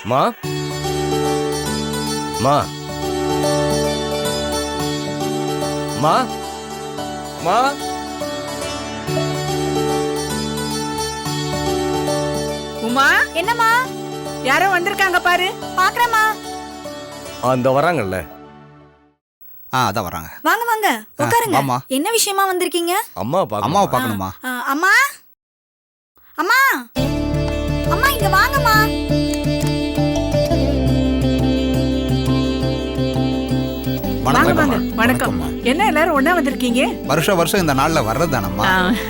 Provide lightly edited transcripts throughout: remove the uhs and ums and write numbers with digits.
மா மா மா மா உமா, என்னம்மா? யாரோ வந்திருக்காங்க பாரு. பாக்குறேம்மா. அந்த வராங்கல்ல. அதான் வராங்க. வாங்க வாங்க உட்காருங்க. ஆமா. என்ன விஷயமா வந்திருக்கீங்க? அம்மாவை அம்மாவை பார்க்கணுமா? அம்மா அம்மா அம்மா இங்க வாங்கம்மா. வாங்க வணக்கம். வாங்க. வணக்கம். என்ன எல்லாரும் ஒண்ணா வந்திருக்கீங்க? வருஷம் இந்த நாள்ல வர்றதுதானம்மா.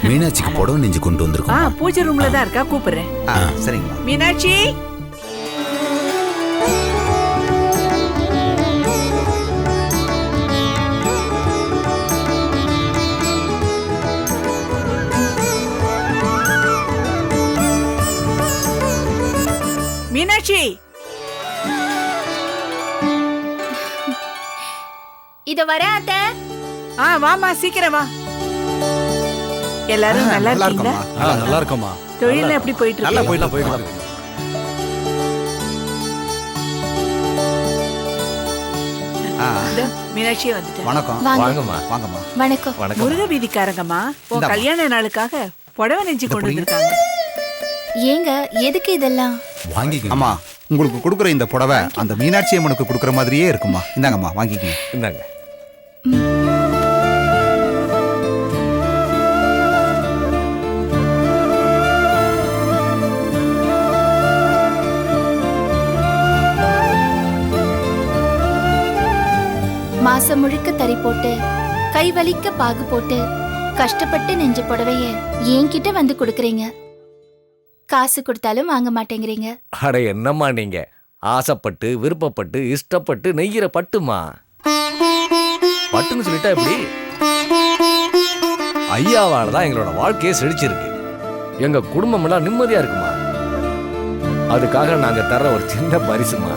மீனாட்சிக்கு புடவை நெஞ்சு கொண்டு வந்திருக்கோம். பூஜை ரூம்ல தான் இருக்கா, கூப்பிடுறேன். சரிங்கம்மா. மீனாட்சி, மீனாட்சி. இத வர அத்தை. வாமா, சீக்கிரம் வா. எல்லாரும் நல்லா இருக்கீங்களா? நல்லா இருக்கோமா. தொழில எப்படி போயிட்டு நல்லா இருக்கு? போயிட்டு மீனாட்சியே வந்துட்டேன். வணக்கம். வாங்கம்மா. வாங்கம்மா. வணக்கம். வணக்கம். முருக வீதிக்காரங்கம்மா உன் இந்தாம்மா. கல்யாண நாளுக்காக புடவை நெஞ்சு கொண்டு வந்திருக்காங்க. ஏங்க எதுக்கு இதெல்லாம்? வாங்கிக்கோங்க. அம்மா, உங்களுக்கு கொடுக்குற இந்த புடவை அந்த மீனாட்சி அம்மனுக்கு கொடுக்குற மாதிரியே இருக்குமா. இந்தாங்கம்மா, வாங்கிக்கங்க. இந்தாங்க. மாசம் முழுக்க தறி போட்டு கை வலிக்க பாகு போட்டு கஷ்டப்பட்டு நெஞ்ச புடவைய என்கிட்ட வந்து கொடுக்கறீங்க. காசு கொடுத்தாலும் வாங்க மாட்டேங்கிறீங்க. அட என்னம்மா நீங்க, ஆசைப்பட்டு விருப்பப்பட்டு இஷ்டப்பட்டு நெய்கிற பட்டுமா. பட்டுன்னு சொல்லிட்டா எப்படி? ஐயாவால தான் எங்களோட வாழ்க்கையே செழிச்சிருக்கு. எங்க குடும்பம் எல்லாம் நிம்மதியா இருக்குமா. அதுக்காக நாங்க தர்ற ஒரு சின்ன பரிசுமா.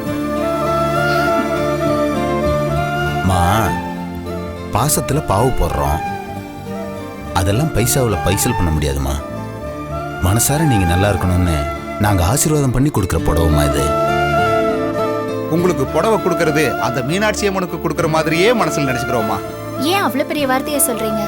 மா, பாசத்துல பாவு போடுறோம். அதெல்லாம் பைசாவில் பைசல் பண்ண முடியாதுமா. மனசார நீங்க நல்லா இருக்கணும்னு நாங்க ஆசீர்வாதம் பண்ணி கொடுக்குற புடவைமா இது. உங்களுக்கு புடவை கொடுக்கறது அந்த மீனாட்சி அம்மனுக்கு கொடுக்குற மாதிரியே மனசுல நினைச்சுக்கிறோமா. ஏன் அவ்வளவு பெரிய வார்த்தைய சொல்றீங்க?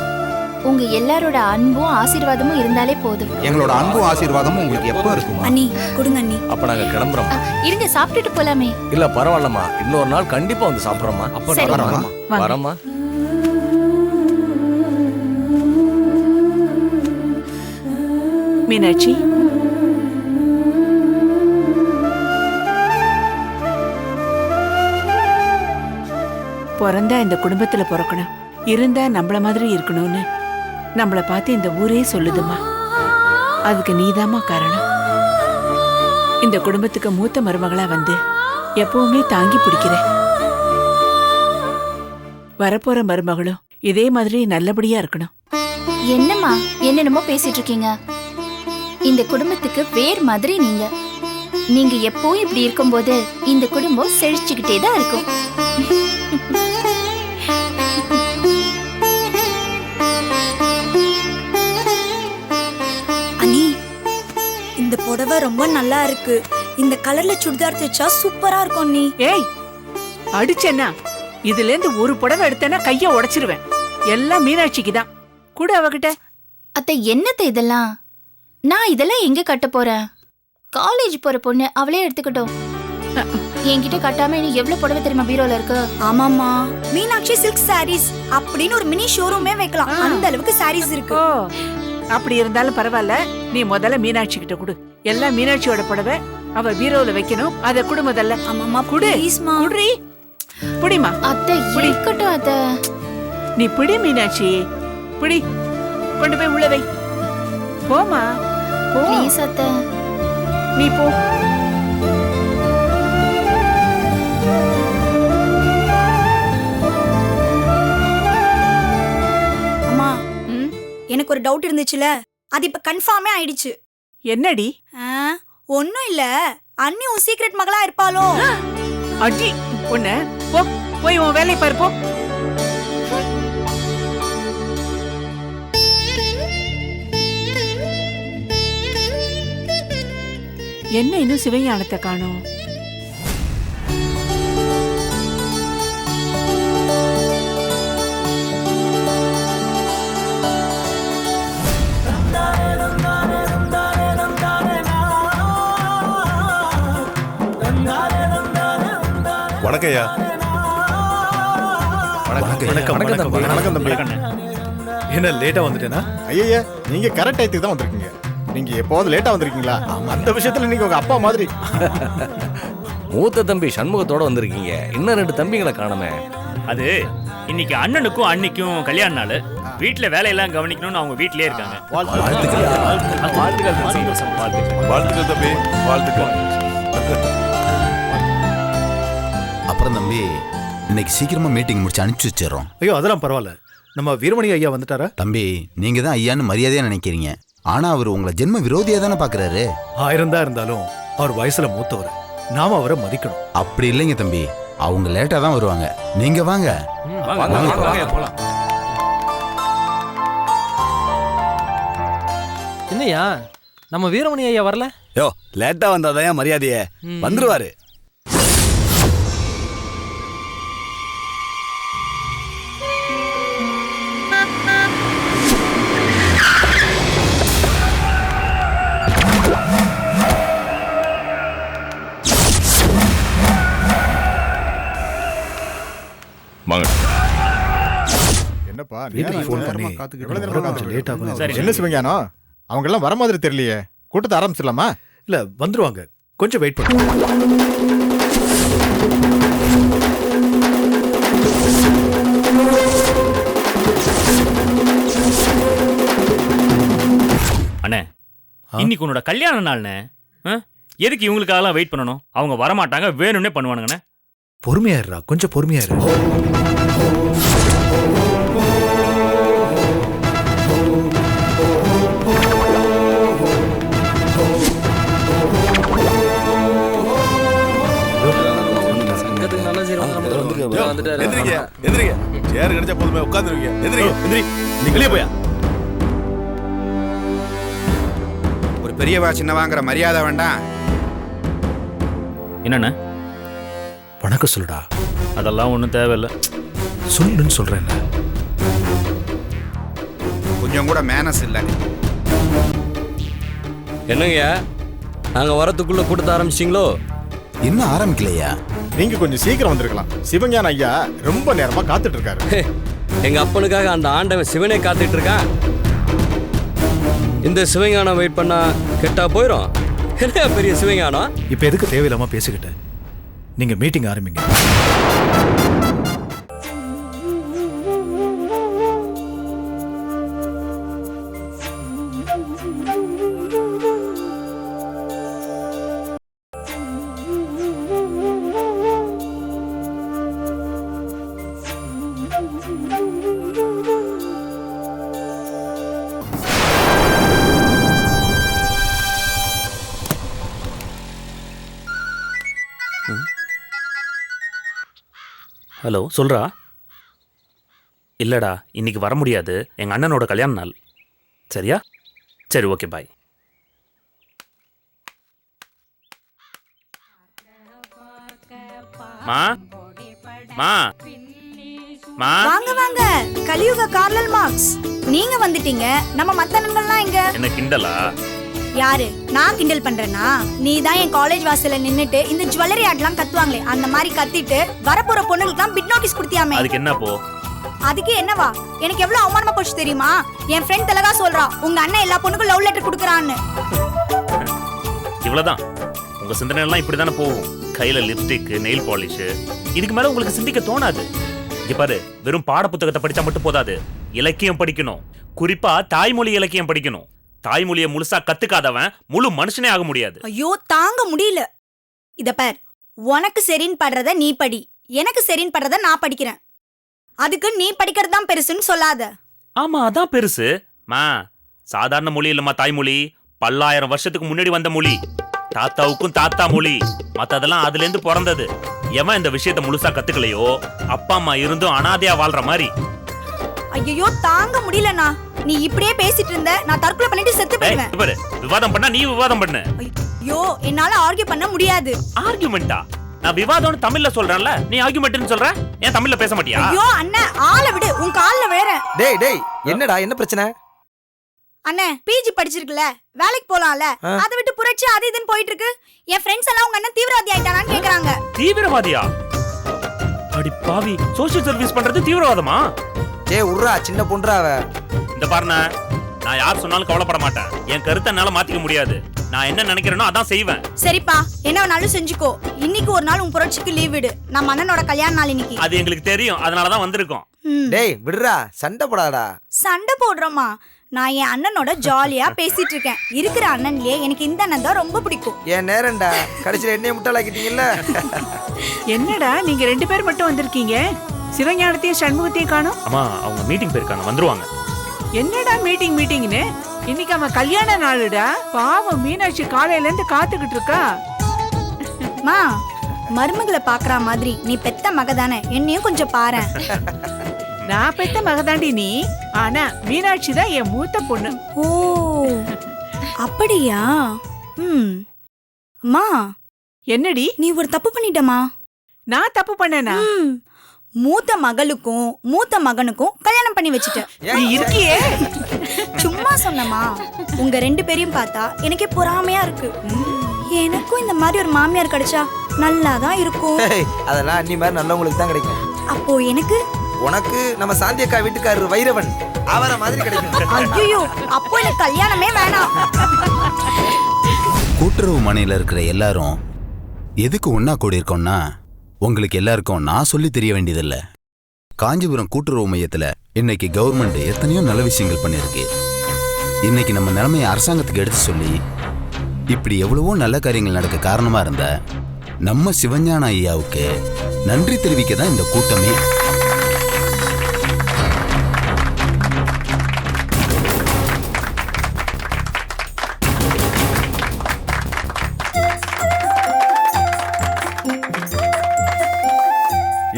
உங்க எல்லாரோட அன்பும் ஆசீர்வாதமும் இருந்தாலே போதும். எங்களோட அன்பும் ஆசீர்வாதமும் உங்களுக்கு எப்போ இருக்குமா. அண்ணி கொடுங்க அண்ணி. அப்ப நாங்க கிளம்புறோம். இருங்க, சாப்பிட்டுட்டு போலாமே. இல்ல பரவாயில்லம்மா, இன்னொரு நாள் கண்டிப்பா வந்து சாப்பிடுறோமா. அப்ப சரி. வரமா வாங்க. வரமா. மீனாட்சி, பிறந்தா இந்த குடும்பத்துல பிறக்கணும், இருந்தா நம்மள மாதிரி இருக்கணும்னு நம்மள பார்த்து இந்த ஊரே சொல்லுதுமா. அதுக்கு நீதாம்மா காரணம். இந்த குடும்பத்துக்கு மூத்த மருமகளா வந்து எப்பவுமே தாங்கி பிடிக்கிற. வரப்போற மருமகளும் இதே மாதிரி நல்லபடியா இருக்கணும். என்னம்மா என்னென்னமோ பேசிட்டு இருக்கீங்க? இந்த குடும்பத்துக்கு வேர் மாதிரி நீங்க. நீங்க எப்பவும் இப்படி இருக்கும்போது இந்த குடும்பம் செழிச்சுக்கிட்டே தான் இருக்கும். அண்ணி இந்த புடவை ரொம்ப நல்லா இருக்கு. இந்த கலர்ல சுடிதார் தைச்சா சூப்பரா இருக்கும் அண்ணி. ஏய், அடிச்சேன்னா இதுல இருந்து ஒரு புடவை எடுத்தேன்னா கைய உடைச்சிருவேன். எல்லாம் மீனாட்சிக்கு தான். கூட அவகிட்ட. அத்தை, என்னத்த இதெல்லாம்? நான் இதெல்லாம் எங்க கட்ட போறேன்? காலேஜ் போற பொண்ணு, அவளே எடுத்துக்கிட்டோம். என்கிட்ட கட்டாம இனி எவ்வளவு புடவை தெரியுமா பீரோல இருக்கு? ஆமாமா, மீனாட்சி சில்க் சாரீஸ் அப்படின்னு ஒரு மினி ஷோரூமே வைக்கலாம். அந்த அளவுக்கு சாரீஸ் இருக்கு. ஓ, அப்படி இருந்தாலும் பரவாயில்ல. நீ முதல்ல மீனாட்சி கிட்ட கொடு. எல்லாம் மீனாட்சியோட புடவை அவ பீரோல வைக்கணும். அத குடு முதல்ல. ஆமாமா, குடு. ப்ளீஸ்மா. குடுறி. புடிமா. அத்தை, இருக்கட்டும் அத்தை. நீ பிடி மீனாட்சி, பிடி. கொண்டு போய் உள்ள வை. போமா, போ. ப்ளீஸ் அத்தை. நீ போ. அம்மா, ம், எனக்கு ஒரு டவுட் இருந்துச்சுல, அது இப்ப கன்ஃபார்மே ஆயிடுச்சு. என்னடி? ஒன்னும் இல்ல, அண்ணி உன் சீக்ரெட் மகளா இருப்பாளோ? அடி பொண்ணு, போ போய் உன் வேலையை பாரு. போ. என்ன இன்னும் சிவஞானத்தை காணோம்? வணக்கம் ஐயா. வணக்கம் தம்பி. என்ன லேட்டா வந்துட்டேனா? ஐயா நீங்க கரெக்ட் டைத்துக்கு தான் வந்திருக்கீங்க. நீங்க எப்போது லேட்டா வந்திருக்கீங்களா? அந்த விஷயத்துல நீங்க உங்க அப்பா மாதிரி. மூத்த தம்பி சண்முகத்தோட வந்திருக்கீங்க. இன்னும் 2 தம்பிங்களை காணுமே. அது இன்னைக்கு அண்ணனுக்கும் அன்னிக்கும் கல்யாண நாள். வீட்டுல வேலையெல்லாம் கவனிக்கணும்னு அவங்க வீட்லயே இருக்காங்க. வாழ்த்துக்கள் தம்பி, வாழ்த்துக்கள். அப்புறம் தம்பி இன்னைக்கு சீக்கிரமா மீட்டிங் முடிச்சு அனுப்பிச்சு வச்சிடறோம். ஐயோ அதெல்லாம் பரவாயில்ல. நம்ம வீரமணி ஐயா வந்துட்டாரா? தம்பி நீங்க தான் ஐயான்னு மரியாதையா நினைக்கிறீங்க. ஆனா அவர் உங்களை ஜென்ம விரோதியா தானே பாக்குறாரு. 1000 தான் இருந்தாலும் அவர் வயசுல மூத்தவர். நாம அவரை மதிக்கணும். அப்படி இல்லைங்க தம்பி, அவங்க லேட்டா தான் வருவாங்க. நீங்க வாங்க. போலாம். என்னையா நம்ம வீரமணி ஐயா வரல? யோ லேட்டா வந்தாதான் மரியாதையே. வந்துருவாரு. என்னப்பா வீட்டுக்கு ஃபோன் phone பண்ணி பண்ணி காத்துக்கிட்டு எவ்வளவு நேரமா காத்துக்கிட்டு லேட் ஆகும். சரி. என்ன சிவஞானோ அவங்க எல்லாம் வர மாதிரி தெரியலையே. கூட்டத்தை ஆரம்பிச்சிடலாமா? இல்ல வந்துருவாங்க, கொஞ்சம் வெயிட் பண்ணு. அண்ணே இன்னைக்கு உன்னோட கல்யாண நாள்னே. எதுக்கு இவங்களுக்காகலாம் வெயிட் பண்ணணும்? அவங்க வரமாட்டாங்க, வேணும்னே பண்ணுவானுங்கண்ணே. பொறுமையா இருடா, கொஞ்சம் பொறுமையா இரு. எந்திரிங்க, எந்திரிங்க. சேர் கிடைச்சா போதுமே, உட்காந்துருவீங்க. எந்திரிங்க, எந்திரி. நீங்களே போயா. ஒரு பெரியவா சின்னவாங்கிற மரியாதை வேண்டாம். என்னண்ணே? வணக்கம் சொல்லுடா. அதெல்லாம் ஒன்றும் தேவையில்லை. சொல்லுன்னு சொல்றேன். கொஞ்சம் கூட மேனஸ் இல்லை. என்னங்கய்யா, நாங்க வரத்துக்குள்ள கூட்டத்தை ஆரம்பிச்சிங்களோ? இன்னும் ஆரம்பிக்கலையா? நீங்க கொஞ்சம் சீக்கிரம் வந்திருக்கலாம். சிவஞான ஐயா ரொம்ப நேரமா காத்துட்டு இருக்காரு. எங்க அப்பனுக்காக அந்த ஆண்டவன் சிவனே காத்துட்டு இருக்கான். இந்த சிவஞானம் வெயிட் பண்ணா கெட்டா போயிடும். என்ன பெரிய சிவஞானம்? இப்ப எதுக்கு தேவையில்லாம பேசிக்கிட்டு? நீங்க மீட்டிங் ஆரம்பிங்க. ஹலோ, சொல்றா. இல்லடா இன்னைக்கு வர முடியாது, எங்க அண்ணனோட கல்யாண நாள். சரியா? சரி, ஓகே, பாய். மா மா மா வாங்க வாங்க, கலியுக கார்லல் மார்க்ஸ். நீங்க வந்துட்டீங்க. நம்ம மத்த அண்ணன்கள்லாம் எங்க? என்ன கிண்டலா? யாரு? நான் கிண்டல் பண்றேனா? நீ தான் என் காலேஜ் வாசல்ல நின்னுட்டு இந்த ஜுவல்லரி ஆட்லாம் கத்துவாங்களே அந்த மாதிரி கத்திட்டு வரப்போற பொண்ணுங்களுக்குலாம் பிட் நோட்டீஸ் கொடுத்தியாமே. அதுக்கு என்ன போ? அதுக்கு என்னவா? எனக்கு எவ்வளவு அவமானமா போச்சு தெரியுமா? என் ஃப்ரெண்ட் தலகா சொல்றா உங்க அண்ணன் எல்லா பொண்ணுக்கும் லவ் லெட்டர் கொடுக்கறான்னு. இவ்வளவுதான். உங்க சிந்தனை எல்லாம் இப்படிதானே போகும். கையில லிப்ஸ்டிக், நெயில் பாலிஷ். இதுக்கு மேல உங்களுக்கு சிந்திக்க தோணாது. இங்க பாரு, வெறும் பாட புத்தகத்தை படிச்சா மட்டும் போதாது. இலக்கியம் படிக்கணும். குறிப்பா தாய்மொழி இலக்கியம் படிக்கணும். தாய்மொழியை முழுசா கத்துக்காதவன் முழு மனுஷனே ஆக முடியாது. ஐயோ தாங்க முடியல. இத பார், உனக்கு சரின்னு படுறத நீ படி, எனக்கு சரின்னு படுறத நான் படிக்கிறேன். அதுக்கு நீ படிக்கிறது தான் பெருசுன்னு சொல்லாத. ஆமா, அதான் பெருசு. மா, சாதாரண மொழி இல்லம்மா தாய்மொழி. பல்லாயிரம் வருஷத்துக்கு முன்னாடி வந்த மொழி. தாத்தாவுக்கும் தாத்தா மொழி. மத்ததெல்லாம் அதுல இருந்து பிறந்தது. எவன் இந்த விஷயத்தை முழுசா கத்துக்கலையோ அப்பா அம்மா இருந்தும் அனாதையா வாழ்ற மாதிரி. ஐயோ தாங்க முடியலண்ணா. நீ இப்படியே பேசிட்டு இருந்த நான் தற்கொலை பண்ணிட்டு செத்து போயிடுவேன். விவாதம் பண்ணா நீ விவாதம் பண்ணு. ஐயோ என்னால ஆர்கியூ பண்ண முடியாது. ஆர்கியூமெண்டா? நான் விவாதம்னு தமிழ்ல சொல்றேன்ல, நீ ஆர்கியூமெண்ட்னு சொல்ற. ஏன் தமிழ்ல பேச மாட்டியா? ஐயோ அண்ணா, ஆளை விடு, உன் கால்ல விழறேன். டேய் டேய், என்னடா என்ன பிரச்சனை? அண்ணே பிஜி படிச்சிருக்கல, வேலைக்கு போலாம்ல. அதை விட்டு புரட்சி அது இதுன்னு போயிட்டு இருக்கு. என் ஃப்ரெண்ட்ஸ் எல்லாம் உங்க அண்ணன் தீவிரவாதி ஆயிட்டானான்னு கேக்குறாங்க. தீவிரவாதியா? அடி பாவி, சோஷியல் சர்வீஸ் பண்றது தீவிரவாதமா? உர்ரா சின்ன பொண்ணுறாவ. இந்த பாருண்ண, நான் யார் சொன்னாலும் கவலைப்பட மாட்டேன். என் கருத்தை என்னால மாத்திக்க முடியாது. நான் என்ன நினைக்கிறேனோ அதான் செய்வேன். சரிப்பா, என்ன வேணாலும் செஞ்சுக்கோ. இன்னைக்கு ஒரு நாள் உன் புரட்சிக்கு லீவ் விடு. நம்ம அண்ணனோட கல்யாண நாள் இன்னைக்கு. அது எங்களுக்கு தெரியும், அதனாலதான் வந்திருக்கோம். டேய் விடுறா, சண்டை போடாதடா. சண்டை போடுறோமா? நான் என் அண்ணனோட ஜாலியா பேசிட்டு இருக்கேன். இருக்கிற அண்ணன்லயே எனக்கு இந்த அண்ணன் தான் ரொம்ப பிடிக்கும். என் நேரம்டா, கடைசியில என்னைய முட்டாளாக்கிட்டீங்கல்ல. என்னடா நீங்க 2 பேர் மட்டும் வந்திருக்கீங்க? சிவஞானத்தையும் சண்முகத்தையும் காணோம். அம்மா, அவங்க மீட்டிங் போயிருக்காங்க, வந்துருவாங்க. என்னடா மீட்டிங்னு? இன்னைக்கு அவன் கல்யாண நாளுடா. பாவம் மீனாட்சி காலையில இருந்து காத்துக்கிட்டு இருக்கா. மா, மருமகளை பாக்குற மாதிரி நீ பெத்த மகதானே, என்னையும் கொஞ்சம் பாரு. நான் பெத்த மகதாண்டி நீ. ஆனா மீனாட்சி தான் என் மூத்த பொண்ணு. ஓ அப்படியா? அம்மா, என்னடி நீ ஒரு தப்பு பண்ணிட்டமா? நான் தப்பு பண்ணேனா? மூத்த மகளுக்கும் மூத்த மகனுக்கும் கல்யாணம் பண்ணி வச்சுட்ட. நீ இருக்கியே. சும்மா சொன்னமா. உங்க 2 பேரையும் பார்த்தா எனக்கே பொறாமையா இருக்கு. எனக்கும் இந்த மாதிரி ஒரு மாமியார் கிடைச்சா நல்லாதான் இருக்கும். அதெல்லாம் அண்ணி மாதிரி நல்லவங்களுக்கு தான் கிடைக்கும். அப்போ எனக்கு? உனக்கு நம்ம சாந்தி அக்கா வீட்டுக்காரர் வைரவன் அவரை மாதிரி கிடைக்கும். ஐயோ, அப்போ எனக்கு கல்யாணமே வேணாம். கூட்டுறவு மனையில இருக்கிற எல்லாரும் எதுக்கு ஒன்னா கூடி இருக்கோம்னா, உங்களுக்கு எல்லாருக்கும் நான் சொல்லி தெரிய வேண்டியதில்லை. காஞ்சிபுரம் கூட்டுறவு மையத்துல இன்னைக்கு கவர்மெண்ட் எத்தனையோ நல்ல விஷயங்கள் பண்ணிருக்கு. இன்னைக்கு நம்ம நிலைமையை அரசாங்கத்துக்கு எடுத்து சொல்லி இப்படி எவ்வளவோ நல்ல காரியங்கள் நடக்க காரணமா இருந்த நம்ம சிவஞான ஐயாவுக்கு நன்றி தெரிவிக்க தான் இந்த கூட்டமே.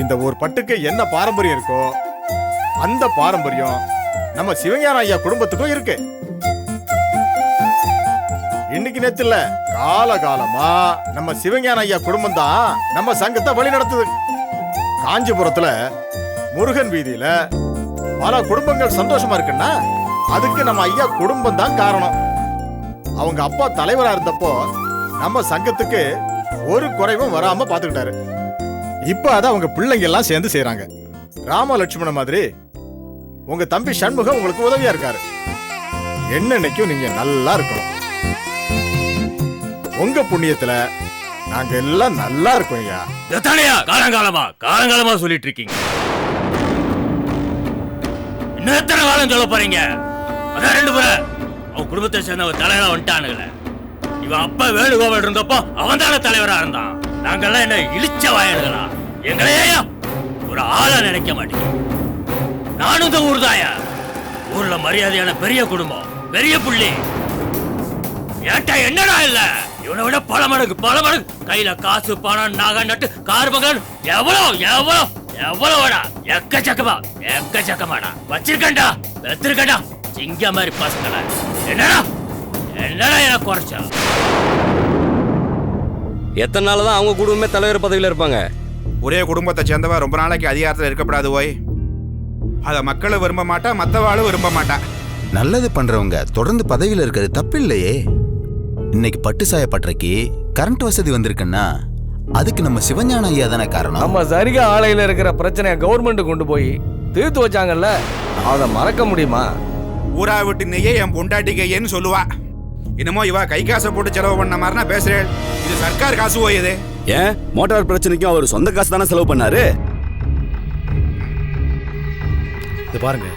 இந்த ஒரு பட்டுக்கு என்ன பாரம்பரியம் இருக்கோ அந்த பாரம்பரியம் நம்ம சிவஞான ஐயா குடும்பத்துக்கும் இருக்கு. இன்னைக்கு நேத்துல காலகாலமா நம்ம சிவஞான ஐயா குடும்பம் தான் நம்ம சங்கத்தை வழி நடத்துது. காஞ்சிபுரத்துல முருகன் வீதியில பல குடும்பங்கள் சந்தோஷமா இருக்குன்னா அதுக்கு நம்ம ஐயா குடும்பம் தான் காரணம். அவங்க அப்பா தலைவரா இருந்தப்போ நம்ம சங்கத்துக்கு ஒரு குறைவும் வராம பாத்துக்கிட்டாரு. இப்ப அத அவங்க பிள்ளைங்க எல்லாம் சேர்ந்து செய்யறாங்க. ராம லட்சுமண மாதிரி உங்க தம்பி சண்முகம் உங்களுக்கு உதவியா இருக்காரு. என்னன்னைக்கும் நீங்க நல்லா இருக்கணும். உங்க புண்ணியத்துல நாங்க எல்லாம் நல்லா இருக்கோம் ஐயா. எத்தனையா காலங்காலமா சொல்லிட்டு இருக்கீங்க? இன்னும் எத்தனை காலம் சொல்ல போறீங்க? அதான் 2 பேரும் அவன் குடும்பத்தை சேர்ந்த ஒரு தலைவரா வந்துட்டானுங்களே. இவன் அப்பா வேணுகோபால் இருந்தப்போ அவன் தானே தலைவரா இருந்தான். நாங்கெல்லாம் என்ன இழிச்ச வாயனுங்களா? எங்களையா ஒரு ஆளா நினைக்க மாட்டேங்க. நானும் இந்த ஊர் தாயா. ஊர்ல மரியாதையான பெரிய குடும்பம், பெரிய புள்ளி. ஏட்டா என்னடா இல்ல, இவனை விட பல மடங்கு கையில காசு பணம் நகை நட்டு கார் பங்கன் எவ்வளவுடா எக்கச்சக்கமாடா வச்சிருக்கேன்டா சிங்க மாதிரி பசங்கள. என்னடா என்ன குறைச்சா? எத்தனை நாள் தான் அவங்க குடும்பமே தலைவர் பதவியில் இருப்பாங்க? ஒரே குடும்பத்தை சேர்ந்தவா ரொம்ப நாளைக்கு அதிகாரத்தில் இருக்கப்படாது. ஓய், அத மக்களும் விரும்ப மாட்டா, மற்றவாளும் விரும்ப மாட்டா. நல்லது பண்றவங்க தொடர்ந்து பதவியில் இருக்கிறது தப்பு இல்லையே. இன்னைக்கு பட்டு சாய பட்டறைக்கு கரண்ட் வசதி வந்திருக்குன்னா அதுக்கு நம்ம சிவஞான ஐயா தானே காரணம். நம்ம சரிகா ஆலையில இருக்கிற பிரச்சனையை கவர்மெண்ட் கொண்டு போய் தீர்த்து வச்சாங்கல்ல, அதை மறக்க முடியுமா? ஊரா விட்டு நெய்யே என் பொண்டாட்டி கையன்னு சொல்லுவா. என்னமோ இவா கை காசை போட்டு செலவு பண்ண மாதிரினா பேசுறேன். இது சர்க்கார் காசு போயுது. ஏன் மோட்டார் பிரச்சனைக்கும் அவர் சொந்த காசு தானே செலவு பண்ணாரு? இது பாருங்க,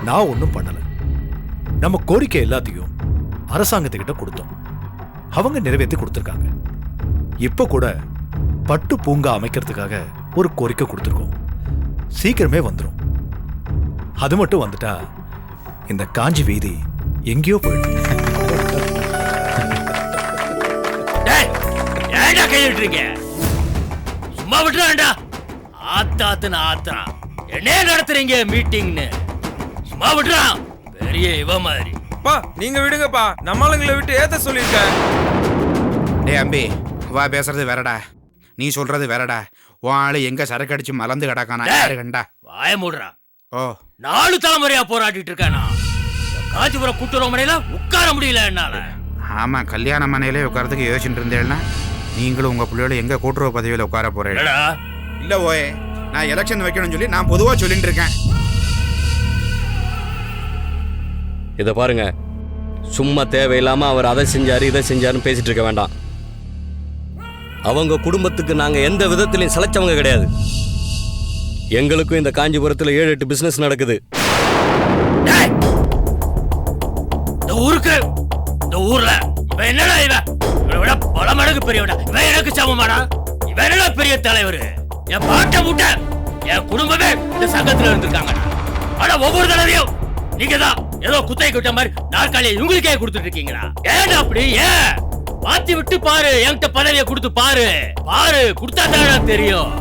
நான் ஒன்றும் பண்ணல. நம்ம கோரிக்கை எல்லாத்தையும் அரசாங்கத்துக்கிட்ட கொடுத்தோம். அவங்க நிறைவேற்றி கொடுத்துருக்காங்க. இப்போ கூட பட்டு பூங்கா அமைக்கிறதுக்காக ஒரு கோரிக்கை கொடுத்துருக்கோம். சீக்கிரமே வந்துடும். அது மட்டும் வந்துட்டா இந்த காஞ்சி வீதி எங்கேயோ போயிடும். கையிட்டுறீங்க சும்மா விட்டுறான்டா. ஆத்தா என்ன நடத்துறீங்க மீட்டிங்னு? சும்மா விட்டுறான். பெரிய இவ மாதிரி. பா நீங்க விடுங்கப்பா, நம்மளுங்களை விட்டு ஏத்த சொல்லிருக்கேன். டேய் அம்பி, வா பேசுறது வேறடா, நீ சொல்றது வேறடா. உன் ஆளு எங்க சரக்கு அடிச்சு மலர்ந்து கிடக்கானா? யாரு கண்டா? வாய மூடுறான். ஓ, 4 தலைமுறையா போராடிட்டு இருக்கானா? காஞ்சிபுரம் கூட்டுறவு மனையில உட்கார முடியல என்னால. ஆமா, கல்யாண மனையிலே உட்காரத்துக்கு யோசிச்சுட்டு இருந்தேன்னா நீங்களும் உங்க பிள்ளையோட எங்க கூட்டுறவு பதவியில உட்கார போறீங்க? இல்ல ஓய், நான் எலெக்ஷன் வைக்கணும்னு சொல்லி நான் பொதுவா சொல்லிட்டு இருக்கேன். இதை பாருங்க, சும்மா தேவையில்லாம அவர் அதை செஞ்சாரு இதை செஞ்சாருன்னு பேசிட்டு இருக்க வேண்டாம். அவங்க குடும்பத்துக்கு நாங்க எந்த விதத்திலையும் சளைச்சவங்க கிடையாது. எங்களுக்கும் இந்த காஞ்சிபுரத்துல 7-8 பிசினஸ் நடக்குது. இந்த ஊருக்கு, இந்த ஊர்ல இவன் என்னடா இவன்? இவனை விட பல மடங்கு பெரியவடா. இவன் எனக்கு சமமாடா. இவன் என்னடா பெரிய தலைவர்? என் பாட்ட முட்ட என் குடும்பமே இந்த சங்கத்துல இருந்திருக்காங்க. ஆனா ஒவ்வொரு தடவையும் நீங்க தான் ஏதோ குத்தை குட்ட மாதிரி நாற்காலியை இவங்களுக்கே கொடுத்துட்டு இருக்கீங்களா? ஏன்டா அப்படி? ஏன் மாத்தி விட்டு பாரு, என்கிட்ட பதவியை கொடுத்து பாரு. பாரு, கொடுத்தா தான் தெரியும்.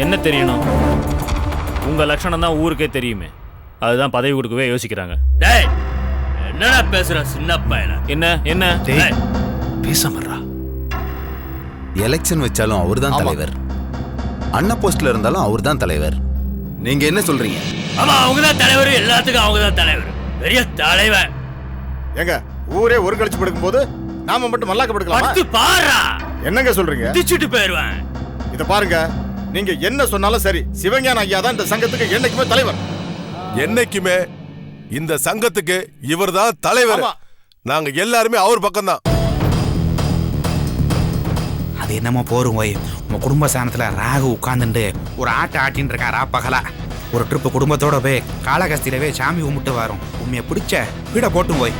என்ன தெரியணும்? உங்க லட்சணம் தான் ஊருக்கே தெரியுமே. அதுதான் பதவி கொடுக்கவே யோசிக்கிறாங்க. டேய், என்னடா பேசுற சின்ன பையன? என்ன என்ன டேய், பேசாமறா. எலெக்ஷன் வச்சாலும் அவர்தான் தலைவர், அண்ணா போஸ்ட்ல இருந்தாலும் அவர்தான் தலைவர். நீங்க என்ன சொல்றீங்க? ஆமா, அவங்கதான் தலைவர். எல்லாத்துக்கும் அவங்கதான் தலைவர். பெரிய தலைவர். ஏங்க, ஊரே ஒரு கழிச்சு படுக்கும் போது நாம மட்டும் மல்லாக்க படுக்கலாமா? படுத்து பாரா. என்னங்க சொல்றீங்க? திச்சிட்டு போயிருவேன். இத பாருங்க, நீங்க என்ன சொன்னாலும் சரி, சிவஞான ஐயா தான் இந்த சங்கத்துக்கு என்னைக்குமே தலைவர். என்னைக்குமே இந்த சங்கத்துக்கு இவர்தான் தலைவர். நாங்க எல்லாருமே அவர் பக்கம் தான். அது என்னமோ போரும் ஓய், உங்க குடும்ப சாணத்துல ராகு உட்கார்ந்துட்டு ஒரு ஆட்டை ஆட்டின்னு இருக்காரா பகலா. ஒரு ட்ரிப்பு குடும்பத்தோட போய் காலகஸ்தியிலவே சாமி கும்பிட்டு வரும். உண்மையை பிடிச்ச வீட போட்டும் போய்.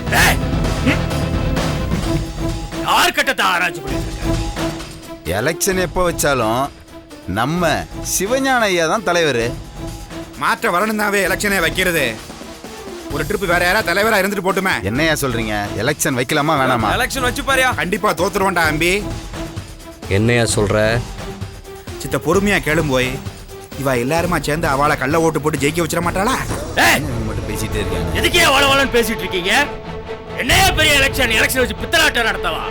யார் கட்டத்தை ஆராய்ச்சி பண்ணிட்டு இருக்க? எலெக்ஷன் எப்போ வச்சாலும் நம்ம சிவஞான ஐயா தான் தலைவர். மாற்ற வரணும்னாவே எலெக்ஷனே வைக்கிறது. ஒரு ட்ரிப் வேற யாரா தலைவரா இருந்துட்டு போட்டுமே. என்னையா சொல்றீங்க? எலெக்ஷன் வைக்கலாமா வேணாமா? எலெக்ஷன் வச்சு பாரியா? கண்டிப்பா தோத்துருவோண்டா அம்பி. என்னையா சொல்ற? சித்த பொறுமையா கேளும் போய். இவ எல்லாருமா சேர்ந்து அவளை கள்ள ஓட்டு போட்டு ஜெயிக்க வச்சிட மாட்டாளா? மட்டும் பேசிட்டே இருக்காங்க. எதுக்கே வளவளன்னு பேசிட்டு இருக்கீங்க? என்னையா பெரிய எலெக்ஷன் வச்சு பித்தலாட்டம் நடத்தவா?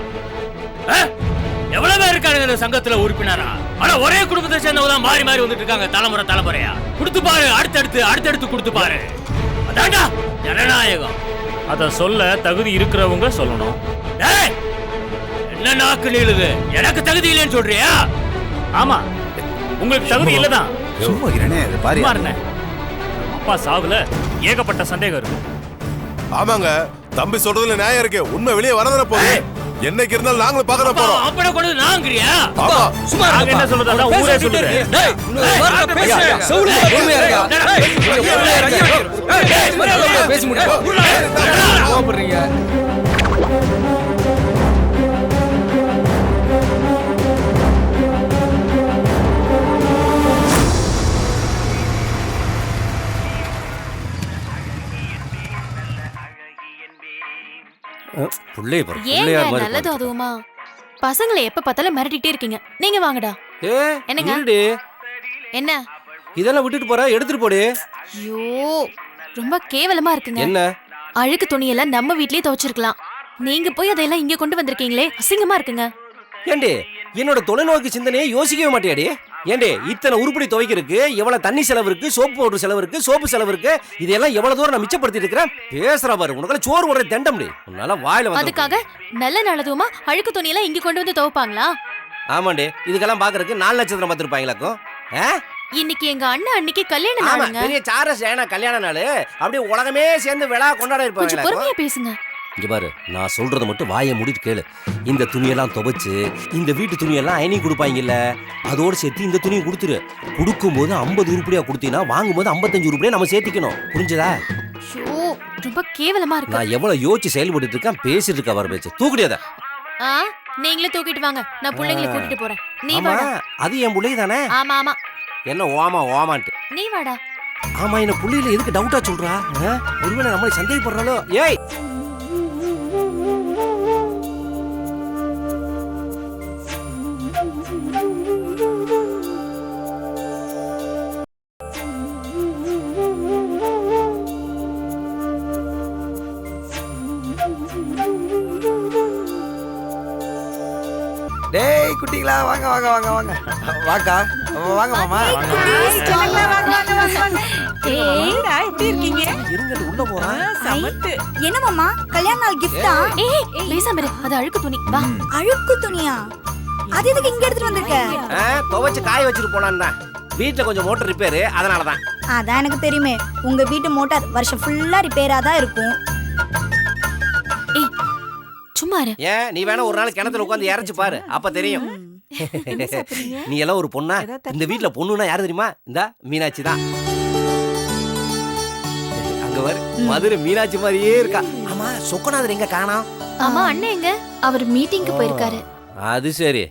எவ்வளவு பேர் இருக்காங்க இந்த சங்கத்துல உறுப்பினரா? ஆனா ஒரே குடும்பத்தை சேர்ந்தவங்க தான் மாறி மாறி வந்துட்டு இருக்காங்க தலைமுறை தலைமுறையா. கொடுத்து பாரு, அடுத்தடுத்து கொடுத்து பாரு. அதான்டா ஜனநாயகம். அத சொல்ல தகுதி இருக்கிறவங்க சொல்லணும். என்ன நாக்கு நீளுது? எனக்கு தகுதி இல்லைன்னு சொல்றியா? ஆமா, உங்களுக்கு தகுதி இல்லதான். சும்மா இருனே, அது பாரு. அப்பா சாவுல ஏகப்பட்ட சந்தேகம் இருக்கு. ஆமாங்க, தம்பி சொல்றதுல நியாயம் இருக்கு. உண்மை வெளியே வரதான போகுது. என்னைக்கு இருந்தாலும் நாங்களும் பார்க்க போறோம். அப்பட கொண்டு நாங்கறியா? ஆமா, சும்மா நாங்க என்ன சொல்றதா ஊரே சொல்லுது. டேய், வார்த்தை பேசு. சவுல பொறுமையா இருங்க. டேய், பேசி முடிங்க. கோபப்படுறீங்க. ஏங்க நல்லது அதுவுமா? பசங்களை எப்ப பார்த்தாலும் மிரட்டிட்டே இருக்கீங்க. நீங்க வாங்கடா. என்னங்க? என்ன இதெல்லாம் விட்டுட்டு போற, எடுத்துட்டு போடு. ஐயோ, ரொம்ப கேவலமா இருக்குங்க. என்ன? அழுக்கு துணியெல்லாம் நம்ம வீட்லயே துவைச்சிருக்கலாம். நீங்க போய் அதெல்லாம் இங்க கொண்டு வந்திருக்கீங்களே, அசிங்கமா இருக்குங்க. ஏண்டி, என்னோட தொலைநோக்கு சிந்தனையை யோசிக்கவே மாட்டியாடி? ஏண்டி, இத்தனை உருப்படி துவைக்கிறதுக்கு எவ்வளவு தண்ணி செலவு இருக்கு, சோப்பு பவுடர் செலவு இருக்கு, சோப்பு செலவு இருக்கு. இதெல்லாம் எவ்வளவு தூரம் நான் மிச்சப்படுத்திட்டு இருக்கிறேன். பேசுற பாரு, உனக்கு சோறு ஓடுற தெண்டம் முடி. உன்னால வாயில வந்து அதுக்காக நல்ல நல்லதுமா அழுக்கு துணியெல்லாம் இங்க கொண்டு வந்து துவைப்பாங்களா? ஆமாண்டி, இதுக்கெல்லாம் பாக்குறதுக்கு 4 நட்சத்திரம் பார்த்திருப்பாங்களாக்கும். இன்னைக்கு எங்க அண்ணன் அன்னைக்கு கல்யாண நாளுங்க. பெரிய சார்லஸ் ஏனா கல்யாண நாள். அப்படியே உலகமே சேர்ந்து விழா கொண்டாட இருப்பாங்க. கொஞ்சம் பொறுமையா பேசுங்க. இங்க பாரு, நான் சொல்றத மட்டும் வாயை மூடிட்டு கேளு. இந்த துணியெல்லாம் துவைச்சு இந்த வீட்டு துணியெல்லாம் அயனிங் கொடுப்பாங்கல்ல, அதோடு சேர்த்து இந்த துணியை கொடுத்துரு. கொடுக்கும்போது 50 உருப்படியா கொடுத்தீங்கன்னா வாங்கும்போது 55 உருப்படியா நம்ம சேர்த்திக்கணும். புரிஞ்சதா? ஐயோ, ரொம்ப கேவலமா இருக்கு. நான் எவ்வளவு யோசிச்சு செயல்பட்டு இருக்கேன், பேசிட்டு இருக்க வர பேச்சு. தூக்கிடியாத. நீங்களே தூக்கிட்டு வாங்க, நான் பிள்ளைங்களை கூட்டிட்டு போறேன். நீ ஆமா, வாடா. அது என் பிள்ளை தானே. ஆமா ஆமா. என்ன ஓமான்ட்டு? நீ வாடா. ஆமா, என்ன புள்ளையில எதுக்கு டவுட்டா சொல்றா? ஒருவேளை நம்மளை சந்தேகப்படுறாளோ? ஏய், டேய் குட்டிங்களா, வாங்க வாங்க வாங்க வாங்க. வாக்கா, வாங்க மாமா. எப்படி இருக்கீங்க? இருங்க, உள்ள போறேன். சமத்து. என்ன மாமா, கல்யாண நாள் கிஃப்டா? ஏய் பேசாம இரு, அது அழுக்கு துணி. வா. அழுக்கு துணியா? அது எதுக்கு இங்க எடுத்துட்டு வந்திருக்க? துவைச்சு காய வச்சுட்டு போனான்னு தான். வீட்டுல கொஞ்சம் மோட்டர் ரிப்பேர், அதனாலதான். அதான் எனக்கு தெரியுமே, உங்க வீட்டு மோட்டார் வருஷம் ஃபுல்லா ரிப்பேரா தான் இருக்கும். சும்மா இரு. ஏன் நீ வேணா ஒரு நாள் கிணத்துல உட்காந்து இறச்சு பாரு, அப்ப தெரியும். நீ எல்லாம் ஒரு பொண்ணா? இந்த வீட்டுல பொண்ணுன்னா யாரு தெரியுமா? இந்த மீனாட்சி தான். அங்க வர மதுரை மீனாட்சி மாதிரியே இருக்கா. ஆமா, சொக்கநாதர் எங்க காணோம்? ஆமா, அண்ணன் எங்க? அவர் மீட்டிங்க்கு போயிருக்காரு. அது சரி,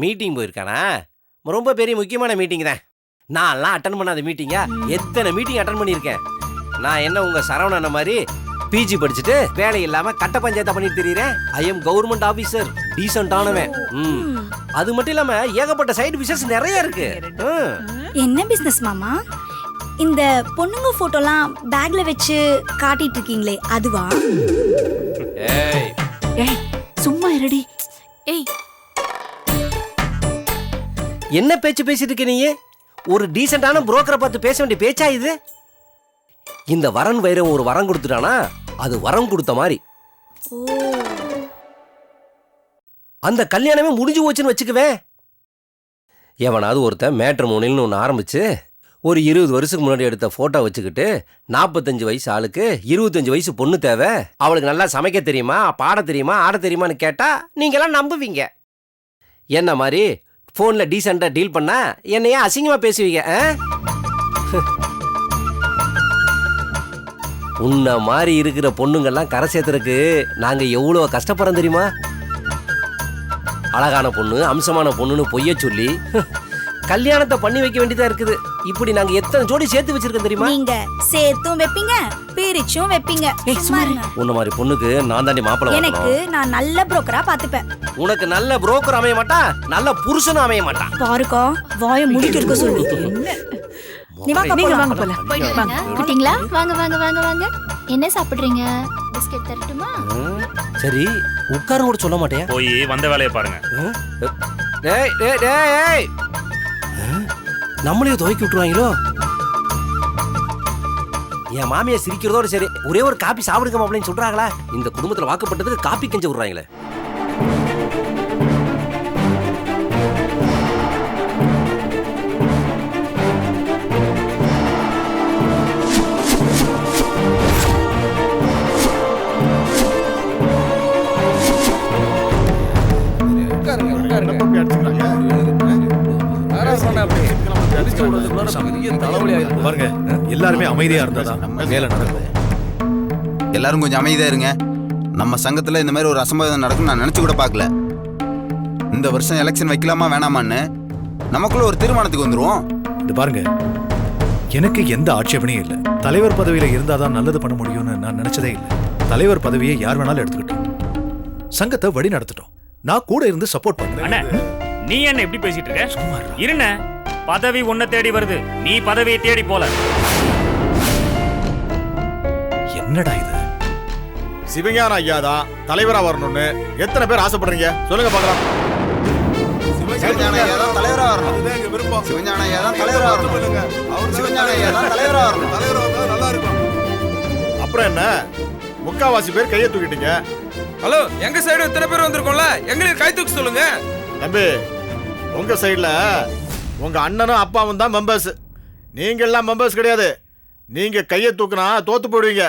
மீட்டிங் போயிருக்கானா? ரொம்ப பெரிய முக்கியமான மீட்டிங் தான். நான்லாம் அட்டன் பண்ணாத மீட்டிங்கா? எத்தனை மீட்டிங் அட்டன் பண்ணியிருக்கேன். நான் என்ன உங்க சரவணன் மாதிரி பிஜி படிச்சுட்டு வேலை இல்லாம கட்ட பஞ்சாயத்தை பண்ணிட்டு தெரியுறேன். I am government officer, decent ஆனவன். அது மட்டும் இல்லாம ஏகப்பட்ட சைடு பிசினஸ் நிறைய இருக்கு. என்ன பிசினஸ் மாமா? இந்த பொண்ணுங்க போட்டோலாம் பேக்ல வச்சு காட்டிட்டு இருக்கீங்களே, அதுவா? ஏய் ஏய், சும்மா இருடி. ஏய், என்ன பேச்சு பேசிட்டு இருக்க நீ? ஒரு டீசென்டான புரோக்கரை பார்த்து பேச வேண்டிய பேச்சா இது? இந்த வரன் வைரம் ஒரு வரம் கொடுத்துட்டானா அது வரம் கொடுத்த மாதிரி. அந்த கல்யாணமே முடிஞ்சு போச்சுன்னு வச்சுக்கவே. எவனாவது ஒருத்தன் மேட்ரிமோனியல்னு ஒன்று ஆரம்பிச்சு ஒரு 20 வருஷத்துக்கு முன்னாடி எடுத்த போட்டோ வச்சுக்கிட்டு 45 வயசு ஆளுக்கு 25 வயசு பொண்ணு தேவை, அவளுக்கு நல்லா சமைக்க தெரியுமா, பாட தெரியுமா, ஆட தெரியுமான்னு கேட்டா நீங்கெல்லாம் நம்புவீங்க. என்ன மாதிரி போன்ல டீசெண்டா டீல் பண்ணா என்னையே அசிங்கமா பேசுவீங்க. உன்ன மாதிரி இருக்கிற பொண்ணுங்கெல்லாம் கரை சேர்த்துறதுக்கு நாங்க எவ்வளவு கஷ்டப்படுறோம் தெரியுமா? அழகான பொண்ணு, அம்சமான பொண்ணுன்னு பொய்ய சொல்லி கல்யாணத்தை பண்ணி வைக்க வேண்டியதா இருக்குது. இப்படி நாங்க எத்தனை ஜோடி சேர்த்து வச்சிருக்கோம் தெரியுமா? நீங்க சேர்த்தும் வைப்பீங்க, பிரிச்சும் வைப்பீங்க. உன்ன மாதிரி பொண்ணுக்கு நான் தாண்டி மாப்பிள்ளை. எனக்கு நான் நல்ல புரோக்கரா பாத்துப்பேன். உனக்கு நல்ல புரோக்கர் அமைய மாட்டா, நல்ல புருஷனும் அமைய மாட்டான். பாருக்கா, வாயை முடிட்டு இருக்க சொல்லு. நீ வாங்க போலாம். குட்டிங்களா, வாங்க வாங்க வாங்க வாங்க. என்ன சாப்பிடுறீங்க? பிஸ்கட் தரட்டுமா? சரி, உட்கார கூட சொல்ல மாட்டேன். போய் வந்த வேலையை பாருங்க. டேய் டேய் டேய், நம்மளையும் துவைக்கி விட்டுருவாங்களோ? என் மாமியை சிரிக்கிறதோட சரி, ஒரே ஒரு காப்பி சாப்பிடுங்க அப்படின்னு சொல்றாங்களா? இந்த குடும்பத்துல வாக்கப்பட்டதுக்கு காப்பி கெஞ்ச விடுறாங்களே. பாருங்க, எல்லாருமே அமைதியா இருந்தாதான் வேலை நடக்குது. எல்லாரும் கொஞ்சம் அமைதியா இருங்க. நம்ம சங்கத்துல இந்த மாதிரி ஒரு அசம்பாவிதம் நடக்கும் நான் நினைச்சு கூட பார்க்கல. இந்த வருஷம் எலெக்ஷன் வைக்கலாமா வேணாமான்னு நமக்குள்ள ஒரு தீர்மானத்துக்கு வந்துருவோம். இது பாருங்க, எனக்கு எந்த ஆட்சேபனையும் இல்லை. தலைவர் பதவியில இருந்தாதான் நல்லது பண்ண முடியும்னு நான் நினைச்சதே இல்லை. தலைவர் பதவியை யார் வேணாலும் எடுத்துக்கிட்டோம், சங்கத்தை வழி நடத்திட்டோம். நான் கூட இருந்து சப்போர்ட் பண்றேன். நீ என்ன எப்படி பேசிட்டு இருக்க? இருண்ண, பதவி உன்னை தேடி வருது, நீ பதவியை தேடி போல. என்னடா இது? சிவஞான ஐயா தான் தலைவரா வரணும்னு எத்தனை பேர் ஆசைப்படுறீங்க? சொல்லுங்க பார்க்கலாம். சிவஞான ஐயா தான் தலைவரா வரணும். சிவஞான ஐயா தான் தலைவரா வரணும். சிவஞான ஐயா தான் தலைவரா வரணும். தலைவரா வந்தா நல்லா இருக்கும். அப்புறம் என்ன, முக்காவாசி பேர் கையை தூக்கிட்டீங்க. ஹலோ, எங்க சைடு இத்தனை பேர் வந்திருக்கோம்ல, எங்களுக்கு கை தூக்க சொல்லுங்க. தம்பி, உங்க சைடுல உங்க அண்ணனும் அப்பாவும் தான் மெம்பர்ஸ். நீங்க எல்லாம் மெம்பர்ஸ் கிடையாது. நீங்க கையை தூக்குனா தோத்து போடுவீங்க.